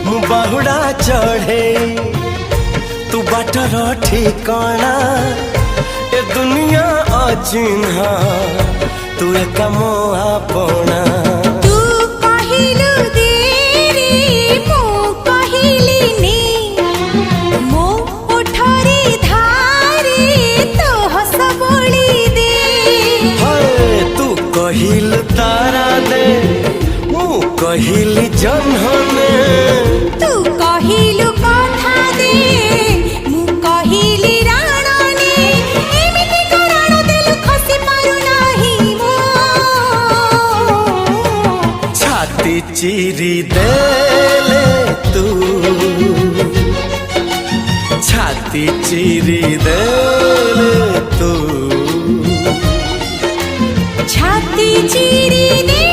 मु बाहुड़ा चढ़े तू बाटर ठिकाना ए दुनिया अचिन्हा तू एक मो आपना कहिल तारा दे मु कहिल जन्हने तू कहिलु कथा दे मु कहिली राणने एमिति कराण देलु खसी पारु नाही मो छाती चिरी देले तू छाती चिरी देले तू छाती चिरी दे